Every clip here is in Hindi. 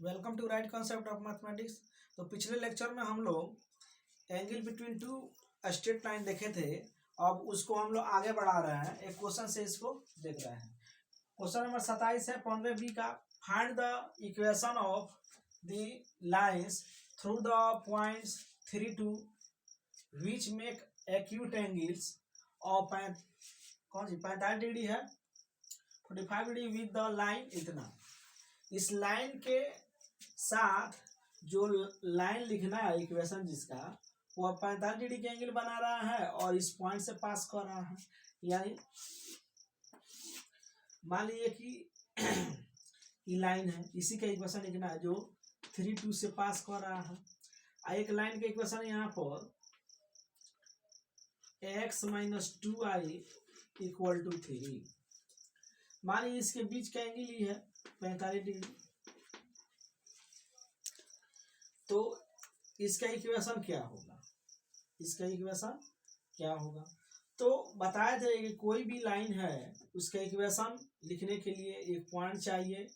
Welcome to right concept of mathematics. तो पिछले लेक्चर में हम लोग angle between two straight line देखे थे। अब उसको हम लोग आगे बढ़ा रहे हैं, एक क्वेश्चन से इसको देख रहे हैं। क्वेश्चन नंबर 27 है 15B का। Find the equation of the lines through the points 3 2 which make acute angles of कौन सी 45 डिग्री है 45 डिग्री विद द लाइन इतना। इस लाइन के साथ जो लाइन लिखना है इक्वेशन जिसका वो 45 डिग्री के एंगल बना रहा है और इस पॉइंट से पास कर रहा है। यानी मान लीजिए कि ये लाइन है, इसी का इक्वेशन लिखना है जो 3 2 से पास कर रहा है। एक लाइन का इक्वेशन यहाँ पर x - 2i = 3। मान लीजिए इसके बीच का एंगल ही है 45 डिग्री। तो इसका इक्वेशन क्या होगा, तो बताए थे कि कोई भी लाइन है उसका इक्वेशन लिखने के लिए एक पॉइंट चाहिए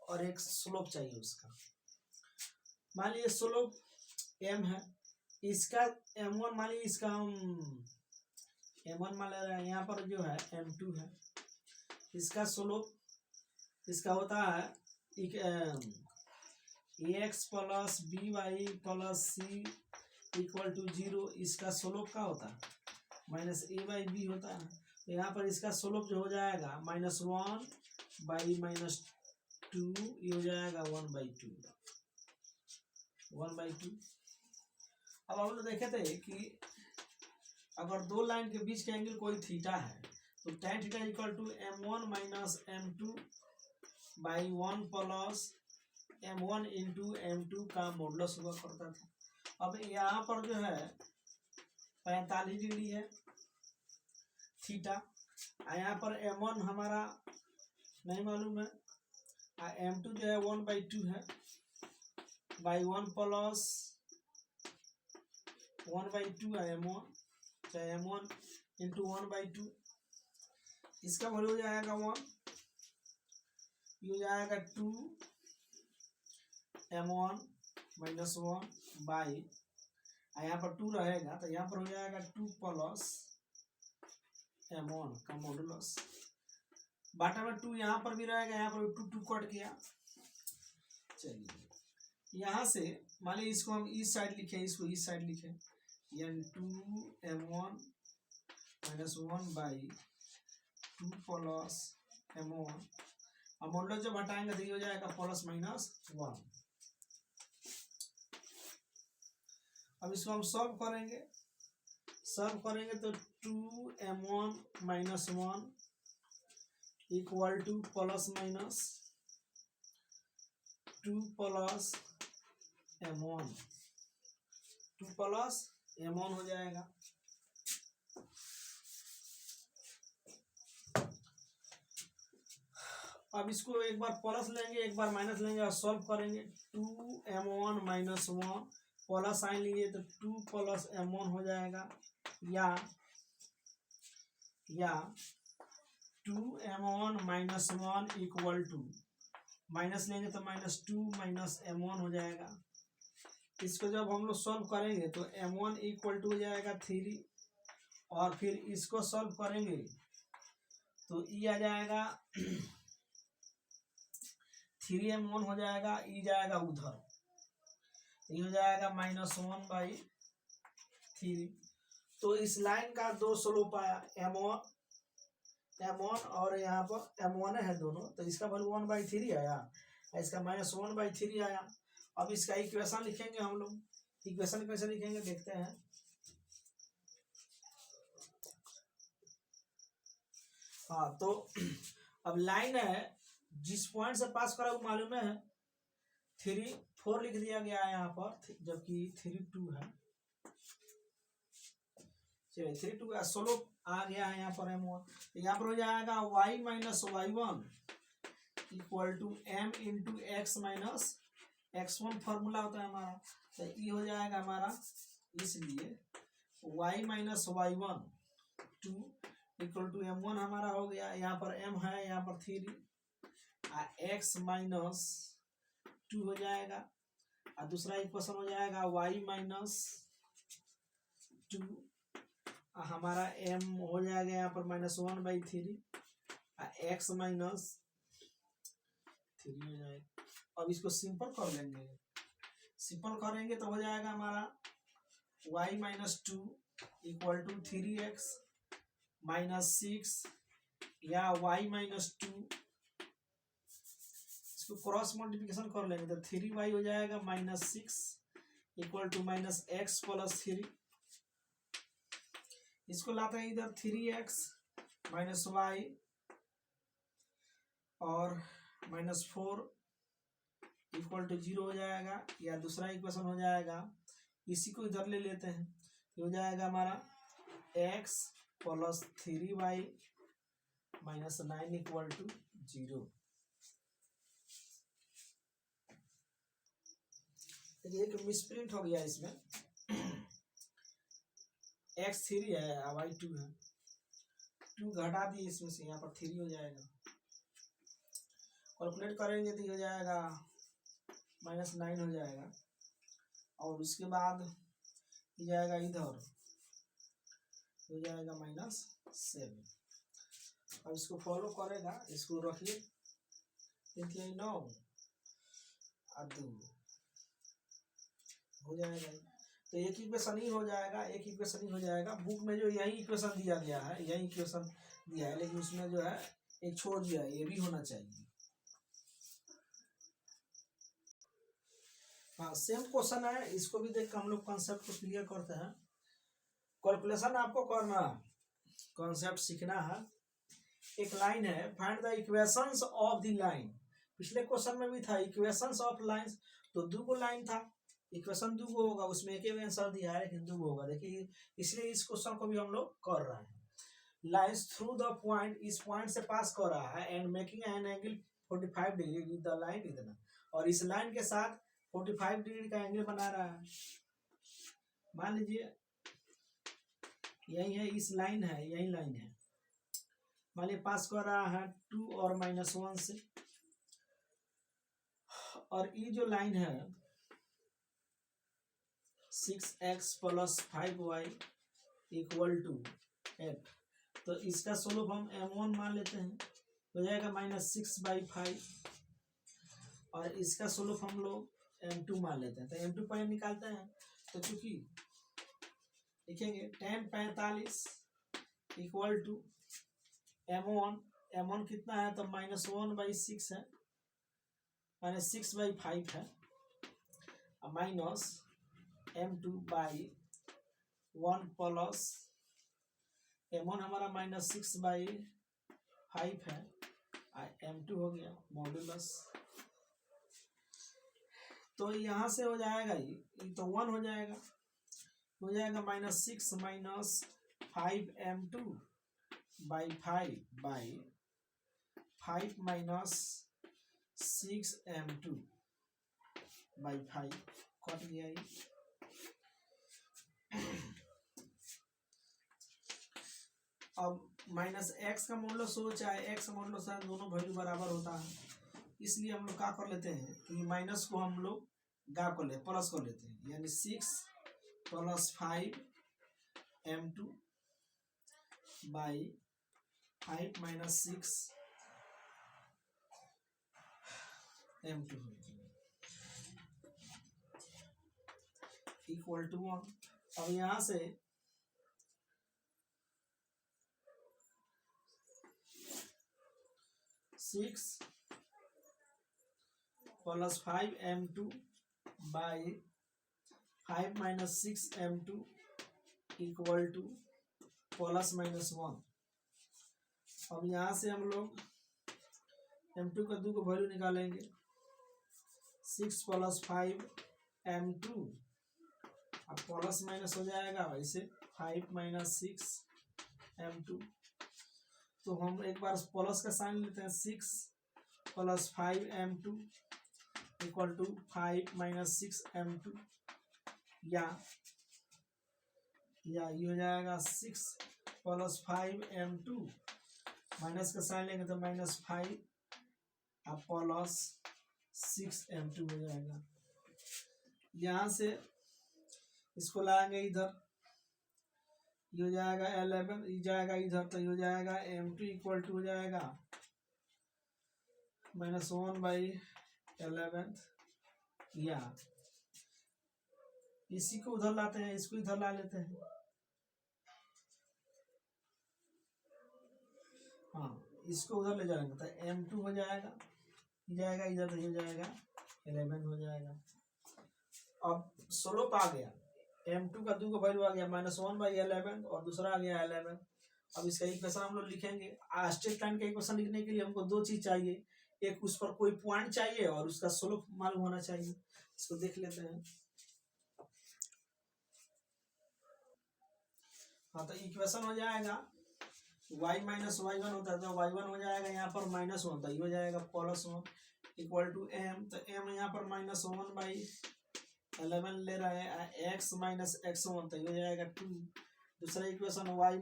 और एक स्लोप चाहिए उसका। मान लीजिए स्लोप m है, इसका m1 मान लीजिए इसका हम m1 मान ले रहे हैं, यहाँ पर जो है m2 है। इसका स्लोप इसका होता है ax + by + c = 0। इसका स्लोप का होता है -a/b होता है। तो यहाँ पर इसका स्लोप जो हो जाएगा -1 / -2 ये हो जाएगा 1/2। अब हम लोग देखे थे कि अगर दो लाइन के बीच का एंगल कोई थीटा है तो tan theta = m1 - m2/1 + m1 × m2 का मॉडुलस हुआ करता था। अब यहाँ पर जो है 45 डिग्री है थीटा, यहाँ पर m1 हमारा नहीं मालूम है, m2 जो है 1/2 है /1 + 1/2 है m1, चाहे m1 × 1/2। इसका वैल्यू हो जाएगा 1, ये हो जाएगा 2 m1 - 1 यहाँ पर 2 रहेगा तो यहाँ पर हो जाएगा 2 + m1 का मॉडुलस। बाटा में 2 यहाँ पर भी रहेगा, यहाँ पर 2 कट गया। चलिए यहाँ से मान लीजिए इसको हम इस साइड लिखे, इसको इस साइड लिखे, यानी 2 m1 - 1/2 + m1। अब मॉडुलस जब हटाएंगे तो ये हो जाएगा +-1। अब इसको हम सॉल्व करेंगे तो 2 m1 - 1 = ±2 + m1, 2 + m1 हो जाएगा। अब इसको एक बार प्लस लेंगे एक बार माइनस लेंगे और सॉल्व करेंगे। 2 m1 - 1 प्लस साइन लीजिए तो 2 + m1 हो जाएगा, या 2 m1 - 1 = माइनस लेंगे तो -2 - m1 हो जाएगा। इसको जब हम लोग सॉल्व करेंगे तो m1 = हो जाएगा 3, और फिर इसको सॉल्व करेंगे तो ई आ जाएगा 3m1 हो जाएगा, ई जाएगा उधर, ये हो जाएगा -1/3। तो इस लाइन का दो स्लोप आया m1 और यहाँ पर m1 है दोनों, तो इसका वैल्यू 1/3 आया, इसका -1/3 आया। अब इसका इक्वेशन लिखेंगे हम लोग। इक्वेशन कैसे लिखेंगे देखते हैं। हाँ, तो अब लाइन है जिस पॉइंट से पास करा वो मालूम है 3 4 लिख दिया गया है यहाँ पर, जबकि 3 2 है। चलिए 3 2 का स्लोप आ गया है यहाँ पर m1, तो यहाँ पर हो जाएगा y - y1 = m × x - x1 formula होता है हमारा, तो ये हो जाएगा हमारा, इसलिए y - y1 2 = m1 हमारा हो गया। यहाँ पर m है, यहाँ पर 3, x - टू हो जाएगा, और दूसरा इक्वेशन हो जाएगा y माइनस टू, हमारा m हो जाएगा यहाँ पर -1/3, x माइनस 3 हो जाएगा। अब इसको सिंपल कर लेंगे, सिंपल करेंगे तो हो जाएगा हमारा y minus two equal to 3x minus 6, या y माइनस टू, इसको क्रॉस मल्टीप्लिकेशन कर लेंगे तो 3y हो जाएगा -6 इक्वल टू -x प्लस 3, इसको लाते हैं इधर 3x माइनस y और -4 इक्वल टू 0 हो जाएगा, या दूसरा इक्वेशन हो जाएगा, इसी को इधर ले लेते हैं, हो जाएगा हमारा x plus 3y minus 9 equal to 0। एक मिसप्रिंट हो गया इसमें, x 3 है y 2 है, 2 घटा दिए इसमें से, यहाँ पर 3 हो जाएगा। कैलकुलेट करेंगे तो ये हो जाएगा -9 हो जाएगा, और उसके बाद ये जाएगा इधर, हो जाएगा -7। अब इसको फॉलो करेगा, इसको रखिए, 9 और 2 हो जाएगा, तो एक इक्वेशन ही हो जाएगा, एक इक्वेशन ही हो जाएगा। बुक में जो यही इक्वेशन दिया गया है, यही इक्वेशन दिया है, लेकिन उसमें जो है एक छोड़ दिया है, ये भी होना चाहिए। हाँ, सेम क्वेश्चन है, इसको भी देख कर हम लोग कॉन्सेप्ट को क्लियर करते हैं। कैलकुलेशन आपको करना, कॉन्सेप्ट सीखना है। एक लाइन है, find the equations of the line. पिछले क्वेश्चन में भी था इक्वेशंस ऑफ लाइंस, तो दो को लाइन था, इक्वेशन दो को होगा, उसमें एक ही आंसर दिया है लेकिन दो को होगा। देखिए, इसलिए इस क्वेश्चन को भी हम लोग कर रहे हैं। लाइंस थ्रू द पॉइंट, इस पॉइंट से पास कर रहा है, and making an angle 45 degree with the line इतना, और इस लाइन के साथ 45 डिग्री का एंगल बना रहा है। मान लीजिए यही है, इस लाइन है, यही लाइन है, मान लीजिए पास कर रहा है 2 और -1 से, और ये जो लाइन है 6x plus 5y equal to 8, तो इसका स्लोप हम m1 मान लेते हैं, हो जाएगा -6/5, और इसका स्लोप हम लोग m2 मान लेते हैं, तो m2 पॉइंट निकालते हैं। तो चूंकि लिखेंगे tan 45 इक्वल टू m1 कितना है, तो -1/6 है, -6/5 है, माइनस m2/1 प्लस m1 हमारा -6/5 है, m2 हो गया मॉड्यूलस। तो यहाँ से हो जाएगा, ये तो 1 हो जाएगा, -6 minus 5m2/5 minus 6m2/5 cut गया ये। अब -x का मॉडुलस हो चाहे x का मॉडुलस है, दोनों वैल्यू बराबर होता है, इसलिए हम लोग क्या कर लेते हैं कि माइनस को हम लोग गायब कर लेते, प्लस कर लेते हैं, यानी 6 plus 5m2/5 minus 6m2 equal to 1। अब यहाँ से six plus 5m2/5 minus 6m2 equal to +-1। अब यहाँ से हम लोग m2 का 2 को वैल्यू निकालेंगे, 6 प्लस 5m2, अब प्लस माइनस हो जाएगा, वैसे 5 माइनस 6m2, तो हम एक बार प्लस का साइन लेते हैं, 6 plus 5m2 equal to 5 minus 6m2, या ये हो जाएगा 6 प्लस 5m2, माइनस का साइन लेंगे तो -5 प्लस 6m2 हो जाएगा। यहाँ से इसको लाएंगे इधर, ये हो जाएगा 11, ये जाएगा इधर तो ये हो जाएगा m2 इक्वल टू हो जाएगा -1/11। या इसी को उधर लाते हैं, इसको इधर ला लेते हैं। हाँ, इसको उधर ले जाएंगे तो m2 हो जाएगा, ये जाएगा इधर तो ये जाएगा 11 हो जाएगा। अब स्लोप आ गया, m2 का 2 का वैल्यू आ गया -1/11 और दूसरा आ गया 11। अब इसका इक्वेशन हम लोग लिखेंगे। स्ट्रेट लाइन का इक्वेशन लिखने के लिए हमको दो चीज चाहिए, एक उस पर कोई पॉइंट चाहिए और उसका स्लोप मालूम होना चाहिए। इसको देख लेते हैं। हाँ, तो इक्वेशन हो जाएगा y - y1 होता है तो y1 हो जाएगा यहाँ पर -1, तो ये हो जाएगा +1 इक्वल टू m। तो m यहाँ पर -1/11 ले रहे हैं, x - x1 तो ये हो जाएगा 2। दूसरा इक्वेशन y -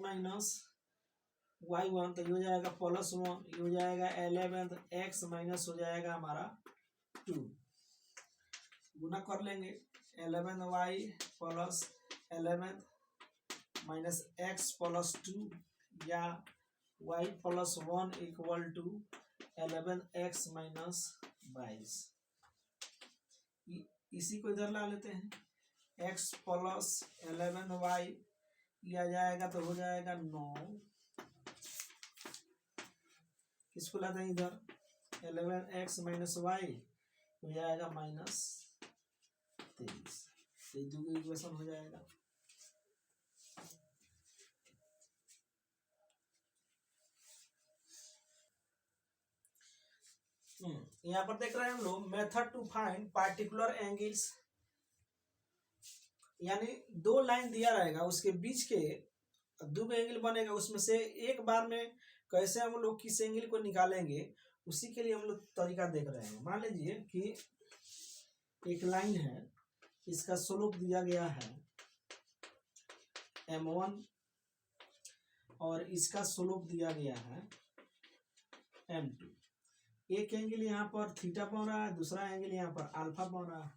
y1 तो ये हो जाएगा +1, ये हो जाएगा 11, तो x माइनस हो जाएगा हमारा 2। गुना कर लेंगे 11y + 11 माइनस x + 2 या y + 1 इक्वल टू 11x - 22। इसी को इधर ला लेते हैं, x + 11y लिया जाएगा तो हो जाएगा 9। किसको लाते हैं इधर, 11x - y हो जाएगा -23। ये दो इक्वेशन हो जाएगा। यहाँ पर देख रहे हैं हम लोग method to find particular angles, यानी दो लाइन दिया रहेगा, उसके बीच के दो एंगल बनेगा, उसमें से एक बार में कैसे हम लोग किस एंगल को निकालेंगे उसी के लिए हम लोग तरीका देख रहे हैं। मान लीजिए कि एक लाइन है, इसका स्लोप दिया गया है m1 और इसका स्लोप दिया गया है m2। एक एंगल यहाँ पर थीटा बन रहा है, दूसरा एंगल यहाँ पर अल्फा बन रहा है।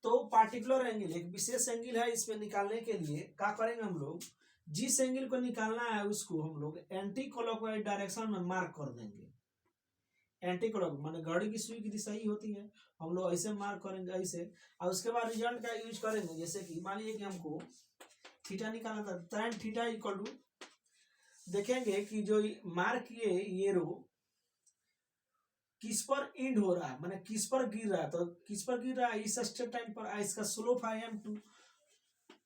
तो पार्टिकुलर एंगल, एक विशेष एंगल है, इसमें निकालने के लिए क्या करेंगे हम लोग, जिस एंगल को निकालना है उसको हम लोग एंटी क्लॉकवाइज डायरेक्शन में मार्क कर देंगे। एंटी क्लॉक माने घड़ी की सुई की दिशा ही होती है, हम लोग ऐसे मार्क करेंगे ऐसे, और उसके बाद रिजल्ट का यूज करेंगे। जैसे कि मान लीजिए कि हमको थीटा निकालना था, tan थीटा इक्वल टू देखेंगे कि जो मार्क किए ये रो किस पर इंड हो रहा है, माने किस पर गिर रहा है, तो किस पर गिर रहा है, इस स्ट्रेट लाइन पर। इसका स्लोप है m2,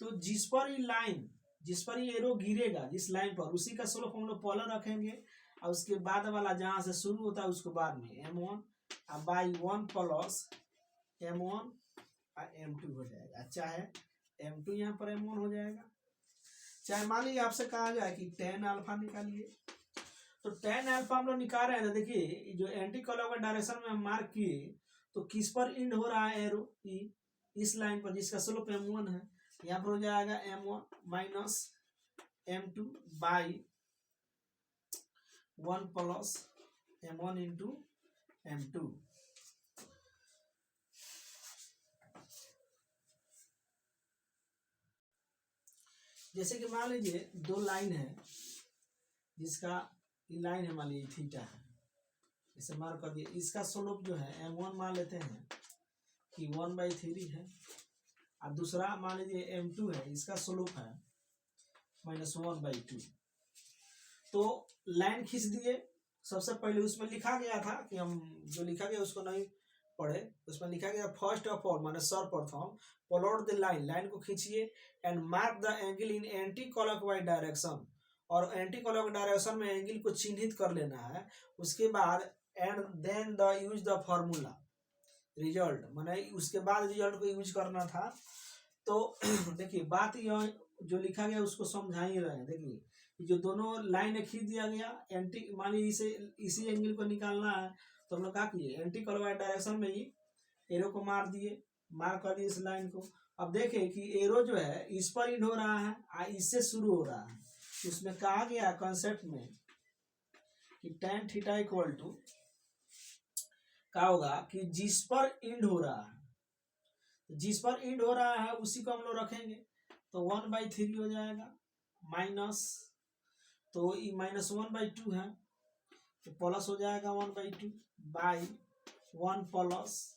तो जिस पर ये लाइन, जिस पर ये एरो गिरेगा जिस लाइन पर, उसी का स्लोप हम लोग पहले रखेंगे और उसके बाद वाला जहां से शुरू होता है उसको बाद में m1 by 1 plus m1 m2 हो जाएगा। चाहे m2 यहाँ पर m1 हो जाएगा, चाहे मान लीजिए आपसे कहा जाए कि tan अल्फा निकालिए, तो tan अल्फा हम लोग निकाल रहे हैं। तो देखिए जो एंटी क्लॉकवाइज डायरेक्शन में हम मार्क किए तो किस पर इंड हो रहा है एरो, इस लाइन पर जिसका स्लोप m1 है। यहाँ पर हो जाएगा m1 minus m2 by 1 plus m1 into m2। जैसे कि मान लीजिए दो लाइन है, जिसका ये लाइन है मान लीजिए थीटा है, इसे मार्क कर दिए। इसका स्लोप जो है m1 मान लेते हैं कि 1/3 है, और दूसरा मान लीजिए m2 है, इसका स्लोप है -1/2। तो लाइन खींच दिए। सबसे पहले उसमें लिखा गया था कि हम जो लिखा गया उसको नहीं पढ़े, उसमें लिखा गया फर्स्ट ऑफ ऑल माने सर्वप्रथम प्लॉट द लाइन, लाइन को खींचिए and mark the angle in anti clockwise direction, और एंटी क्लॉकवाइज डायरेक्शन में एंगल को चिन्हित कर लेना है। उसके बाद and then the use the formula result, माने उसके बाद रिजल्ट को यूज करना था। तो देखिए बात यह जो लिखा गया उसको समझा ही रहे हैं। देखिए जो दोनों लाइन खींच दिया गया, एंटी मान लीजिए इसी एंगल को निकालना है तो हम लोग क्या किए, एंटी क्लॉकवाइज डायरेक्शन में ही एरो को मार दिए, मार कर दिए इस लाइन को। अब देखें कि एरो जो है इस पर इंड हो रहा है और इससे शुरू हो रहा है। उसमें कहा गया कंसेप्ट में कि tan थीटा इक्वल टू क्या होगा कि जिस पर इंड हो रहा है, जिस पर इंड हो रहा है उसी को हम लोग रखेंगे, तो 1/3 हो जाएगा माइनस, तो ये -1/2 है तो प्लस हो जाएगा 1/2 बाई 1 प्लस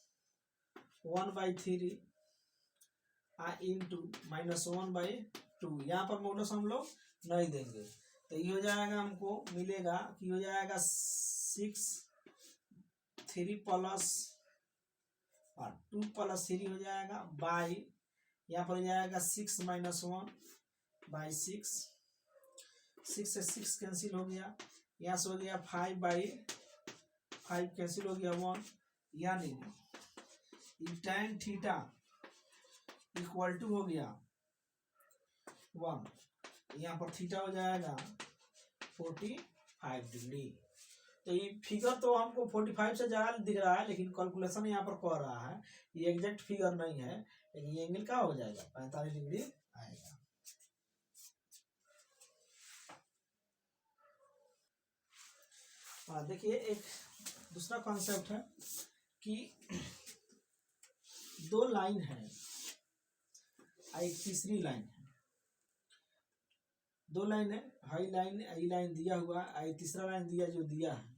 1/3 इंटू -1/2। यहाँ पर मोडस हम लोग नहीं देंगे, तो ये हो जाएगा, हमको मिलेगा कि हो जाएगा 6 3 प्लस 2 प्लस 3 हो जाएगा बाई, यहाँ पर हो जाएगा 6 - 1/6, 6 से 6 कैंसिल हो गया, यहाँ से हो गया 5/5 कैंसिल हो गया 1, यानी tan थीटा इक्वल टू हो गया 1, यहाँ पर थीटा हो जाएगा 45 डिग्री। तो ये फिगर तो हमको 45 से ज़्यादा दिख रहा है, लेकिन कैलकुलेशन यहाँ पर कह रहा है, ये एग्जैक्ट फिगर नहीं है, लेकिन ये एंगल क्या हो जाएगा 45 डिग्री आएगा। देखिए एक दूसरा कॉन्सेप्ट है कि दो लाइन है, एक तीसरी लाइन है, दो लाइन है, हाई लाइन आई लाइन दिया हुआ है, तीसरा लाइन दिया जो दिया है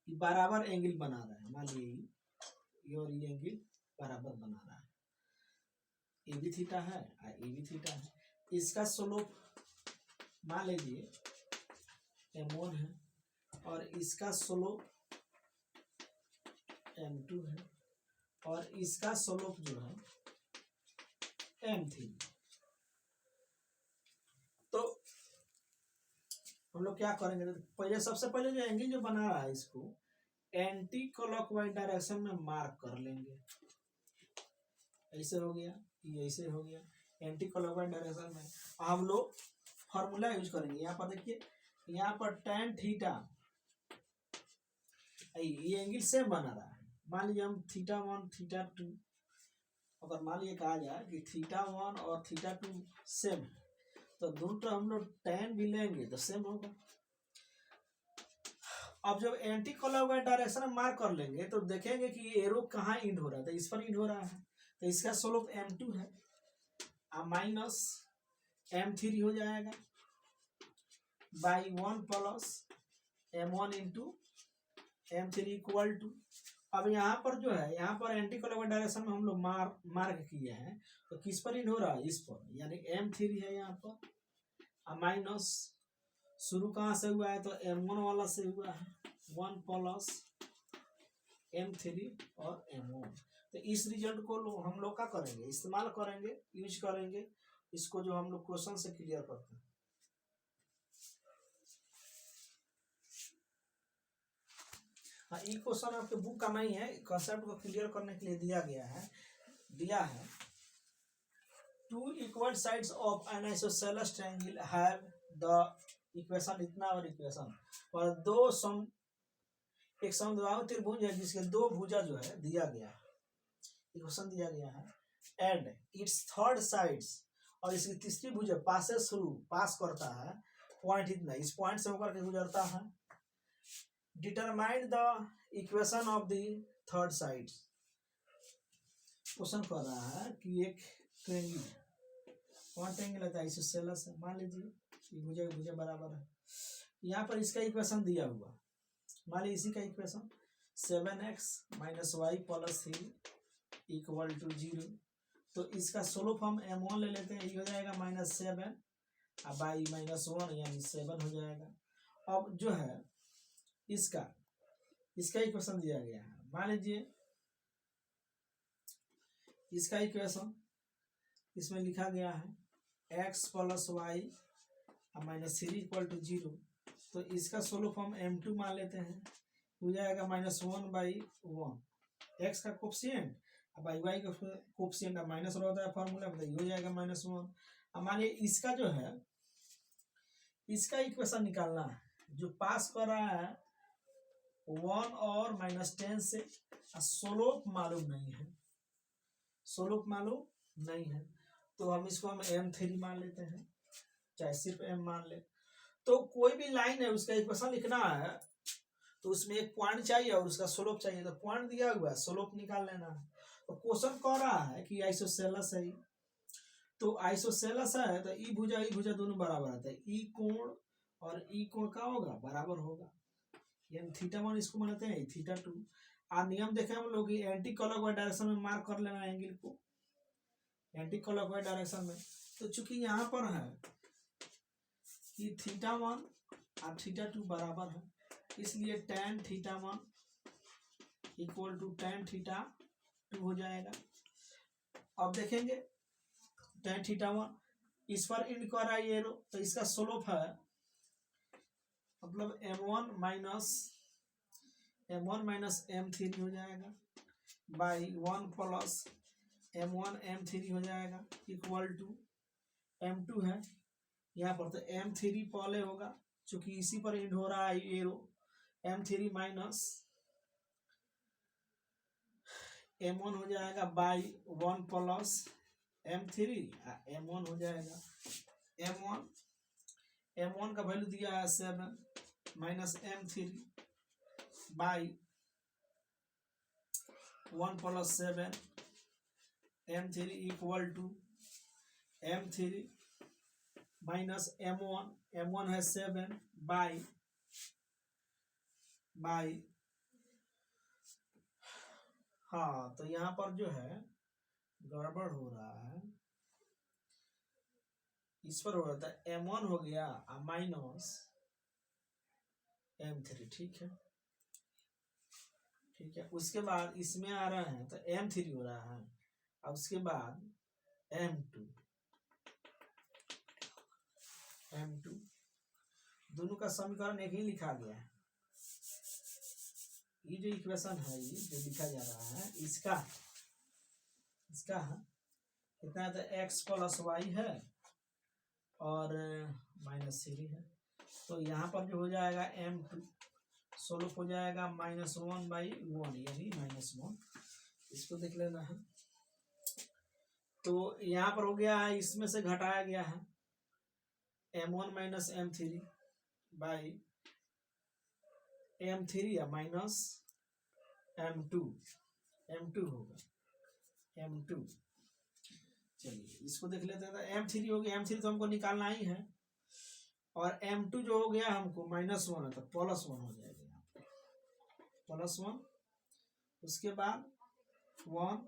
कि बराबर एंगल बना रहा है, मान लीजिए ये और ये एंगल बराबर बना रहा है, ए भी थीटा है और ए भी थीटा है, इसका स्लोप मान लीजिए m1 है और इसका स्लोप m2 है और इसका स्लोप जो है m3। तो हम लोग क्या करेंगे, पहले सबसे पहले जो एंगल जो बना रहा है इसको एंटी क्लॉकवाइज डायरेक्शन में मार्क कर लेंगे, ऐसे हो गया, ये ऐसे हो गया एंटी क्लॉकवाइज डायरेक्शन में। हम लोग फॉर्मूला यूज करेंगे, यहाँ पर देखिए, यहाँ पर tan थीटा, ये एंगल सेम बना रहा है, मान लीजिए हम θ1 θ2, अगर मान लीजिए कहा जाए कि θ1 और θ2 सेम है, तो दोनों तो हम लोग tan भी लेंगे तो सेम होगा। अब जब एंटी क्लॉकवाइज डायरेक्शन में मार्क कर लेंगे तो देखेंगे कि एरो कहाँ इंड हो रहा है, तो इस पर इंड हो रहा है, तो इसका स्लोप m2 है माइनस m3 हो जाएगा by 1 plus m1 into m3 equal to, अब यहाँ पर जो है, यहाँ पर एंटी क्लॉकवाइज डायरेक्शन में हम लोग मार्क किए हैं, तो किस पर इंड हो रहा है, इस पर, यानी m3 है यहाँ पर माइनस, शुरू कहाँ से हुआ है, तो m1 वाला से हुआ है 1 प्लस m3 और m1। तो इस रिजल्ट को हम लोग क्या करेंगे, इस्तेमाल करेंगे, यूज करेंगे इसको, जो हम लोग क्वेश्चन से क्लियर करते हैं। हाँ, ये क्वेश्चन आपके बुक का नहीं है, कॉन्सेप्ट को क्लियर करने के लिए दिया है 2 equal sides of N isosceles triangle have the equation, इतना और इक्वेशन, और एक समद्विबाहु त्रिभुज है जिसके दो भुजा जो है दिया गया है, इक्वेशन दिया गया है, एंड इट्स थर्ड साइड्स, और इसकी तीसरी भुजा पासेस थ्रू, पास करता है पॉइंट, इतना इस पॉइंट से होकर के गुजरता है, determine the equation of the third side. Question कर रहा है कि एक ट्रायंगल, कौन ट्रायंगल है, आइसोसेलेस है, मान लीजिए ये भुजा बराबर है, यहाँ पर इसका इक्वेशन दिया हुआ, मान लीजिए इसी का equation 7x - y + 3 equal to 0, तो इसका स्लोप हम m1 ले लेते हैं, ये हो जाएगा -7 बाई -1 यानी 7 हो जाएगा। अब जो है इसका इक्वेशन दिया गया है, मान लीजिए इसका इक्वेशन इसमें लिखा गया है x + y -3 इक्वल टू 0, तो इसका स्लोप हम m2 मान लेते हैं, हो जाएगा -1/1, x का कोफिशिएंट बाई y का कोफिशिएंट माइनस होता है फॉर्मूला में, हो जाएगा -1। अब मानिए इसका जो है, इसका इक्वेशन निकालना है, जो पास कर रहा है 1 और -10 से, स्लोप मालूम नहीं है, तो हम इसको m3 मान लेते हैं, चाहे सिर्फ m मान ले। तो कोई भी लाइन है उसका इक्वेशन लिखना है, तो उसमें एक पॉइंट चाहिए और उसका स्लोप चाहिए, तो पॉइंट दिया हुआ है, स्लोप निकाल लेना है। तो क्वेश्चन कह रहा है कि आइसोसेलेस है, तो आइसोसेलेस है तो ई भुजा दोनों बराबर आता है, ई कोण और ई कोण का होगा बराबर होगा, यानी थीटा 1 इसको मानते हैं थीटा 2। नियम देखे हम लोग एंटी क्लॉकवाइज डायरेक्शन में मार्क कर लेना एंगल को, एंटी क्लॉकवाइज डायरेक्शन में। तो चूंकि यहाँ पर है कि थीटा 1 और थीटा 2 बराबर है, इसलिए tan θ1 इक्वल टू tan θ2 हो जाएगा। अब देखेंगे tan θ1 इस पर इंड कर रहा है एरो, तो इसका स्लोप है मतलब m1 माइनस m3 हो जाएगा बाई 1 प्लस m1 m3 हो जाएगा इक्वल टू m2 है यहाँ पर, तो m3 पहले होगा चूंकि इसी पर इंड हो रहा है एरो, m3 माइनस m1 हो जाएगा बाई 1 प्लस m3 m1 हो जाएगा, m1 का वैल्यू दिया है 7 minus m3 by 1 plus 7 m3 equal to m3 minus m1 है 7 बाई हाँ, तो यहाँ पर जो है गड़बड़ हो रहा है, इस पर हो रहा था m1 हो गया माइनस m3, ठीक है। उसके बाद इसमें आ रहा है तो m3 हो रहा है, अब उसके बाद m2 दोनों का समीकरण एक ही लिखा गया है। ये जो इक्वेशन है ये जो लिखा जा रहा है इसका कितना तो x प्लस वाई है और माइनस 3 है, तो यहाँ पर जो हो जाएगा m2 स्लोप हो जाएगा -1/1 यानी -1, इसको देख लेना है। तो यहाँ पर हो गया है, इसमें से घटाया गया है m1 minus m3 by m3 या माइनस m2 होगा m2। चलिए इसको देख लेते हैं, तो m3 हो गया, m3 तो हमको निकालना ही है, और m2 जो हो गया हमको -1 है तो +1 हो जाएगा यहाँ पे +1, उसके बाद 1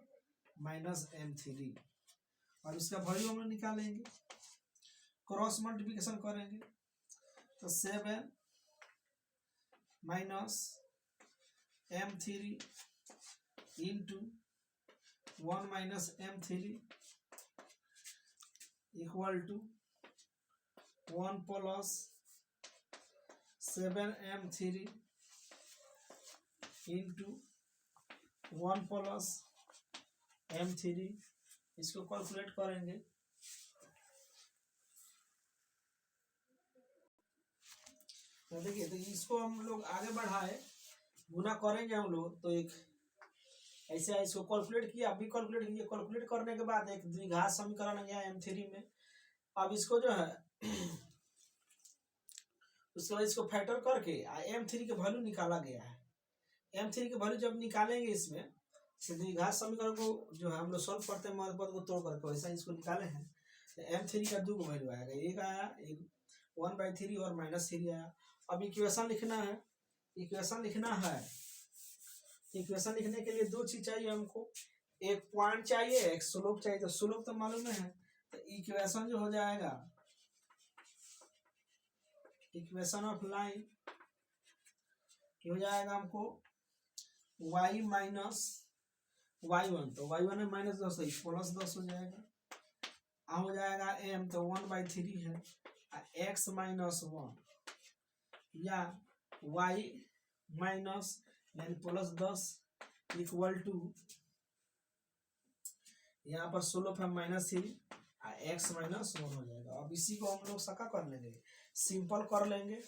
माइनस m3 और इसका वैल्यू हम लोग निकालेंगे, क्रॉस मल्टीप्लिकेशन करेंगे तो 7 minus m3 into 1 minus m3 equal to 1 plus 7m3 into 1 plus m3, इसको कैलकुलेट करेंगे तो देखिए, तो इसको हम लोग आगे बढ़ाए गुना करेंगे हम लोग, तो एक ऐसे इसको कैलकुलेट किया, अभी कैलकुलेट किया, कैलकुलेट करने के बाद एक द्विघात समीकरण आ गया m3 में। अब इसको जो है उसके बाद इसको फैक्टर करके m3 के वैल्यू निकाला गया है, m3 के वैल्यू जब निकालेंगे इसमें द्विघात समीकरण को जो है हम लोग सॉल्व करते हैं मध्य पद को तोड़ करके, वैसा इसको निकाले हैं तो m3 का 2 वैल्यू आएगा, एक आया 1/3 और -3 आया। अब इक्वेशन लिखना है, इक्वेशन लिखने के लिए दो चीज चाहिए हमको, एक पॉइंट चाहिए एक स्लोप चाहिए, तो स्लोप तो मालूम है, तो इक्वेशन जो हो जाएगा इक्वेशन ऑफ लाइन हो जाएगा हमको y माइनस y1, तो y1 में -10 है +10 हो जाएगा, हो जाएगा m तो 1/3 है x माइनस 1 या y माइनस यानी +10 इक्वल टू यहाँ पर स्लोप है -3 x माइनस 1 हो जाएगा। अब इसी को हम लोग सका कर लेंगे, सिंपल कर लेंगे,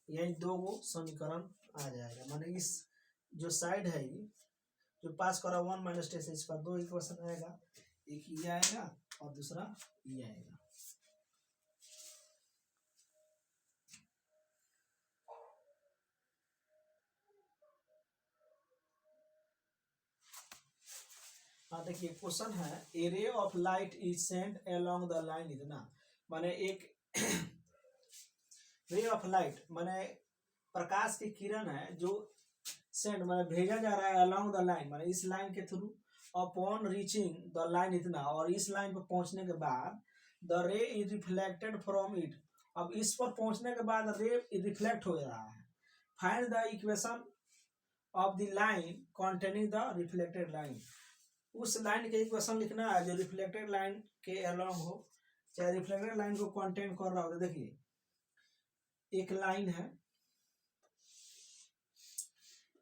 यही दो समीकरण आ जाएगा, माने इस जो साइड है ये जो पास करा 1 माइनस टेन से इसका 2 इक्वेशन आएगा, एक ये आएगा और दूसरा ये आएगा। हाँ देखिए क्वेश्चन है, a ray of light is sent along the line इतना, माने एक रे ऑफ लाइट माने प्रकाश की किरण है जो सेंड माने भेजा जा रहा है अलोंग द लाइन माने इस लाइन के through, upon reaching the line इतना, और इस लाइन पर पहुंचने के बाद द रे इज रिफ्लेक्टेड फ्रॉम इट, अब इस पर पहुंचने के बाद रे रिफ्लेक्ट हो रहा है, find the equation of the line containing the reflected line, उस लाइन के इक्वेशन लिखना है जो रिफ्लेक्टेड लाइन के अलोंग हो, चाहे रिफ्लेक्टेड लाइन को कॉन्टेन कर रहा हो। तो देखिए एक लाइन है,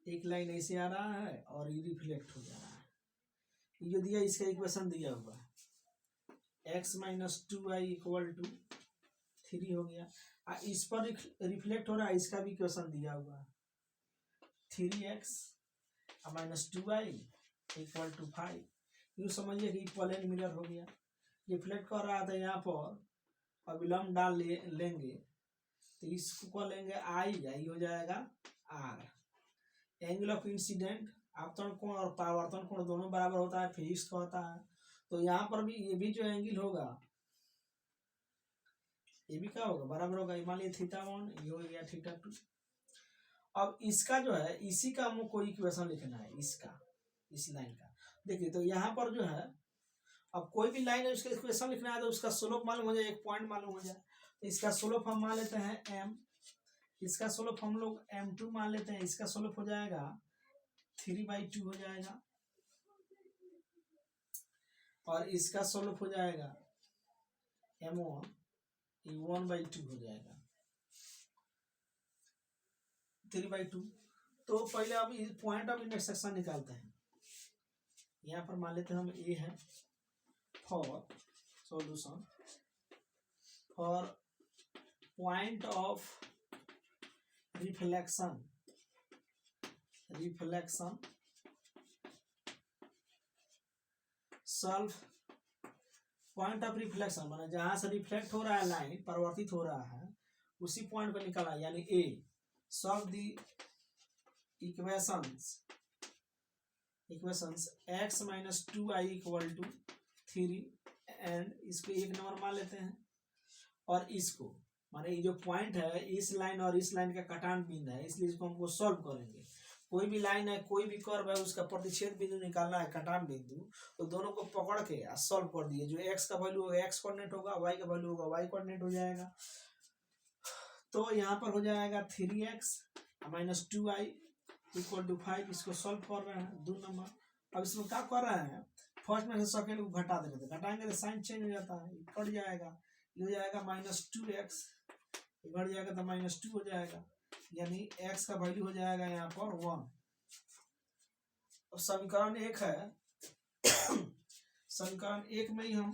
एक लाइन ऐसे आ रहा है और ये रिफ्लेक्ट हो जा रहा है, ये जो दिया इसका इक्वेशन दिया हुआ है x minus 2i equal to 3 हो गया, इस पर रिफ्लेक्ट हो रहा है, इसका भी इक्वेशन दिया हुआ है 3x minus 2i equal to 5, यूँ समझिए कि प्लेन मिरर हो गया, रिफ्लेक्ट कर रहा था यहाँ पर, अविलंब डाल लेंगे तो इसको लेंगे आई हो जाएगा r, एंगल ऑफ इंसिडेंट आपतन कोण और परावर्तन कोण दोनों बराबर होता है, फिजिक्स का होता है, तो यहाँ पर भी ये भी जो एंगल होगा ये भी क्या होगा बराबर होगा, मान लीजिए θ1 ये हो गया θ2। अब इसका जो है इसी का हमको कोई इक्वेशन लिखना है, इसका इस लाइन का, देखिए तो यहाँ पर जो है अब कोई भी लाइन है उसका इक्वेशन लिखना है तो उसका स्लोप मालूम हो जाए, एक पॉइंट मालूम हो जाए, तो इसका स्लोप हम मान लेते हैं m, इसका स्लोप हम लोग m2 मान लेते हैं, इसका स्लोप हो जाएगा 3/2 हो जाएगा, और इसका स्लोप हो जाएगा m1 1/2 हो जाएगा 3/2। तो पहले अब पॉइंट ऑफ इंटरसेक्शन निकालते हैं, यहाँ पर मान लेते हैं हम ए है, for solution for point of reflection solve point of reflection माने जहां से रिफ्लेक्ट हो रहा है लाइन परिवर्तित हो रहा है उसी पॉइंट पर निकाला, यानी a solve the equations x minus 2i equal to 3 and इसको एक नंबर मान लेते हैं, और इसको माने ये जो पॉइंट है इस लाइन और इस लाइन का कटान बिंदु है, इसलिए इसको हमको सॉल्व करेंगे, कोई भी लाइन है कोई भी कर्व है उसका प्रतिच्छेद बिंदु निकालना है कटान बिंदु, तो दोनों को पकड़ के सॉल्व कर दिए, जो x का वैल्यू होगा x कोऑर्डिनेट होगा, y का वैल्यू होगा y कोऑर्डिनेट हो जाएगा, तो यहाँ पर हो जाएगा 3x minus 2i equal to 5, इसको सॉल्व कर रहे हैं 2 नंबर। अब इसमें क्या कर रहे हैं, फर्स्ट में से सेकेंड को घटा देंगे, तो घटाएंगे तो साइन चेंज हो जाता है, कट जाएगा, ये हो जाएगा माइनस 2x, घट जाएगा तो माइनस 2 हो जाएगा, यानी x का वैल्यू हो जाएगा यहाँ पर 1। अब समीकरण 1 है, समीकरण 1 में ही हम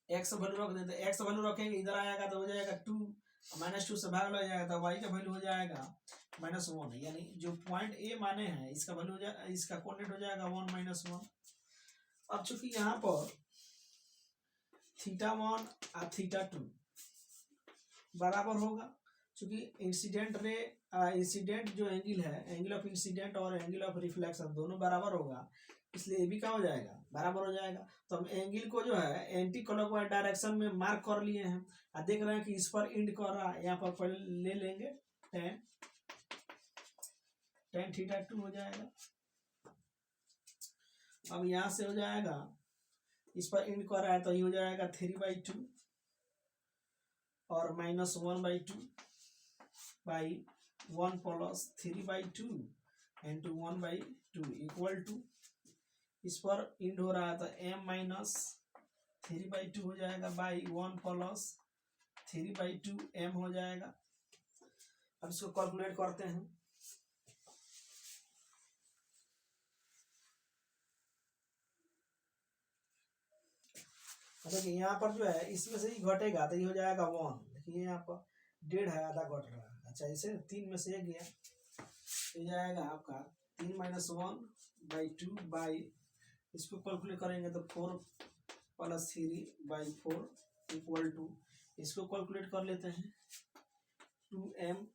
x वैल्यू रख देते, x वैल्यू रखेंगे इधर आएगा तो हो जाएगा 2, माइनस 2 से भाग लग जाएगा तो y का वैल्यू हो जाएगा -1, यानी जो पॉइंट ए माने हैं इसका वैल्यू हो जाएगा, इसका कोऑर्डिनेट हो जाएगा 1 - 1। अब चूंकि यहाँ पर θ1 और θ2 बराबर होगा, चूंकि इंसिडेंट जो एंगल है, एंगल ऑफ इंसिडेंट और एंगल ऑफ रिफ्लेक्शन दोनों बराबर होगा, इसलिए ये भी क्या हो जाएगा बराबर हो जाएगा, तो हम एंगल को जो है एंटी क्लॉकवाइज डायरेक्शन में मार्क कर लिए हैं, और देख रहे हैं कि इस पर इंड कर रहा है, यहाँ पर पहले ले लेंगे tan θ2 हो जाएगा, अब यहाँ से हो जाएगा इस पर इंड कर रहा है तो ये हो जाएगा 3/2 और -1/2 by 1 plus 3/2 into 1/2 equal to, इस पर इंड हो रहा है तो m माइनस 3/2 हो जाएगा बाई 1 प्लस 3/2 m हो जाएगा। अब इसको कैलकुलेट करते हैं, देखिए यहाँ पर जो है इसमें से ही घटेगा तो ये हो जाएगा 1, देखिए यहाँ पर 1.5 है, आधा घट रहा है, अच्छा इसे 3 में से 1 गया, ये जाएगा आपका 3 - 1/2 बाई, इसको कैलकुलेट करेंगे तो 4 + 3/4 इक्वल टू, इसको कैलकुलेट कर लेते हैं 2m -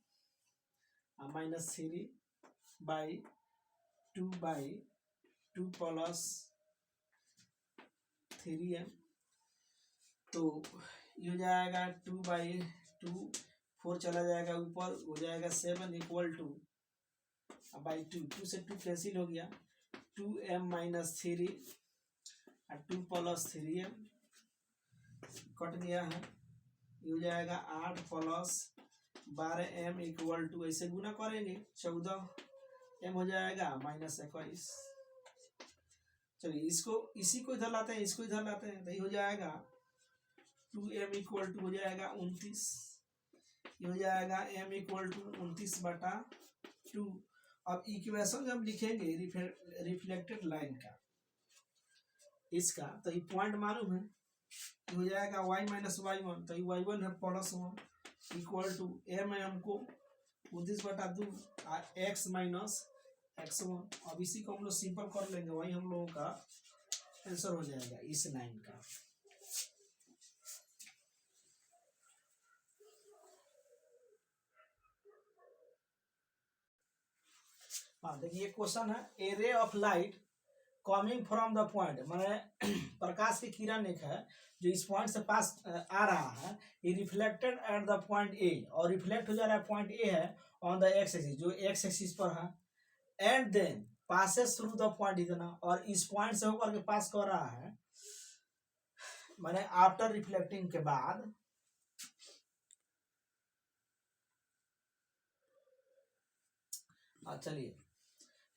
3/2/2 2+3m, तो ये हो जाएगा 2/2, 4 चला जाएगा ऊपर, हो जाएगा 7 इक्वल टू बाई 2 से 2 कैंसिल हो गया, 2m-3 और 2+3m कट गया है, ये हो जाएगा 8+12m इक्वल टू, ऐसे गुना करेंगे 14m हो जाएगा -21। चलिए इसको इसी को इधर लाते हैं, इसको इधर लाते हैं, तो ये हो जाएगा 2m इक्वल टू हो जाएगा 29, ये हो जाएगा m इक्वल टू 29/2। अब इक्वेशन जब लिखेंगे रिफ्लेक्टेड लाइन का इसका, तो ये पॉइंट मालूम है, हो जाएगा y-y1, तो ये y1 है +1 इक्वल टू m है हमको 29/2 x-x1। अब इसी को हम लोग सिंपल कर लेंगे, वही हम लोगों का आंसर हो जाएगा इस लाइन का। हाँ देखिए क्वेश्चन है, a ray of light coming from the point, माने प्रकाश की किरण एक है जो इस पॉइंट से पास आ रहा है, ये reflected at the point a, और रिफ्लेक्ट हो जा रहा है पॉइंट ए है ऑन द एक्स एक्सिस, जो एक्स एक्सिस पर है, and then passes through the point इतना, और इस पॉइंट से होकर के पास कर रहा है, माने आफ्टर रिफ्लेक्टिंग के बाद चलिए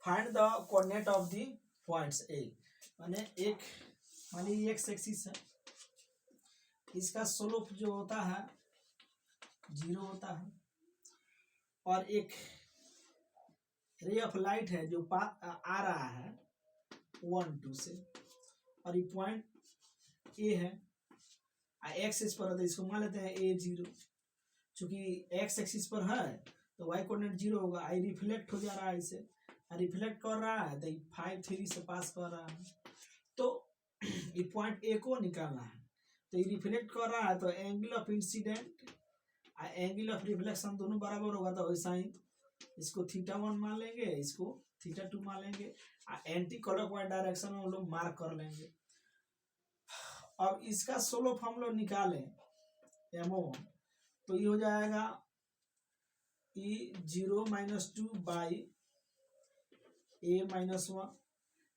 find the coordinate of the points A, माने ये एक्स एक्सिस है, इसका स्लोप जो होता है 0 होता है, और एक रे ऑफ लाइट है जो आ रहा है 1 2 से, और ये पॉइंट ए है, एक्स एक्सिस पर है तो इसको मान लेते हैं A0, चूंकि एक्स एक्सिस पर है तो वाई कोऑर्डिनेट 0 होगा, आई रिफ्लेक्ट हो जा रहा है इसे, रिफ्लेक्ट कर रहा है तो 5 3 से पास कर रहा है, तो ये पॉइंट ए को निकालना है, तो ये रिफ्लेक्ट कर रहा है तो एंगल ऑफ इंसिडेंट और एंगल ऑफ रिफ्लेक्शन दोनों बराबर होगा, तो वैसा ही इसको θ1 मान लेंगे, इसको θ2 मान लेंगे, एंटी क्लॉकवाइज डायरेक्शन में हम लोग मार्क कर लेंगे। अब इसका स्लोप हम लोग निकालें m1, तो ये हो जाएगा E0 - 2 बाई A-1,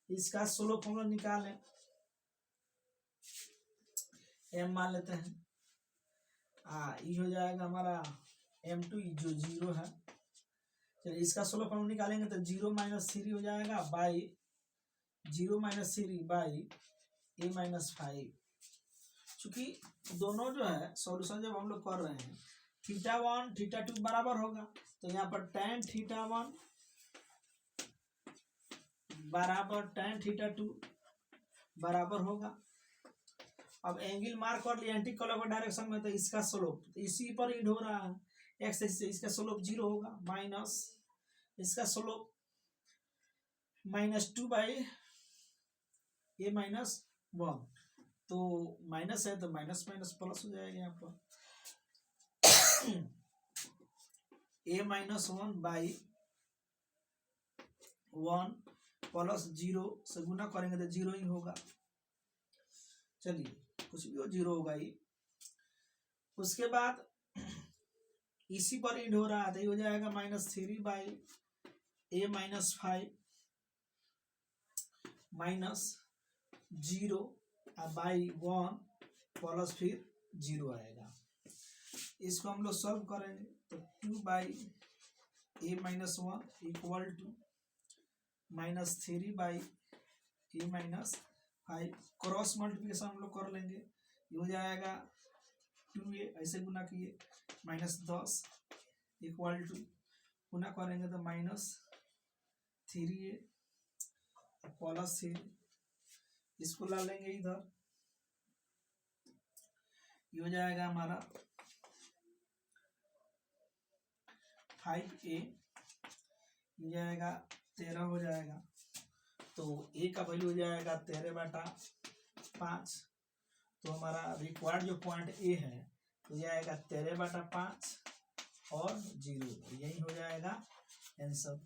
इसका स्लोप हम लोग निकालें, m मान लेते हैं, ये हो जाएगा हमारा m2 जो 0 है, चलिए इसका स्लोप हम निकालेंगे तो 0 - 3 हो जाएगा बाई 0 - 3 बाई A-5। चूंकि दोनों जो है सॉल्यूशन जब हम लोग कर रहे हैं θ1 θ2 बराबर होगा, तो यहाँ पर tan θ1 बराबर tan θ2 बराबर होगा। अब एंगल मार्क कर लिया एंटी क्लॉकवाइज डायरेक्शन में, तो इसका स्लोप इसी पर इंड हो रहा है एक्स एक्सिस से, इसका स्लोप 0 होगा, माइनस इसका स्लोप -2 बाई A-1, तो माइनस है तो माइनस माइनस प्लस हो जाएगा यहाँ पर A-1 बाई 1 प्लस 0 से गुना करेंगे तो 0 ही होगा, चलिए कुछ भी हो 0 होगा ही। उसके बाद इसी पर इंड हो रहा है तो ये हो जाएगा -3 by A-5 minus 0 by 1 plus फिर 0 आएगा। इसको हम लोग सॉल्व करेंगे तो 2 by A-1 equal to -3 by A-5, cross multiplication हम लोग कर लेंगे, ये हो जाएगा 2A, ऐसे गुना किए -10 इक्वल टू, गुना करेंगे तो -3A प्लस 3, इसको ला लेंगे इधर, ये हो जाएगा हमारा 5A, ये जाएगा 13 हो जाएगा, तो A का वैल्यू हो जाएगा 13/5, तो हमारा रिक्वायर्ड जो पॉइंट A है तो जाएगा 13/5 और 0, यही हो जाएगा आंसर।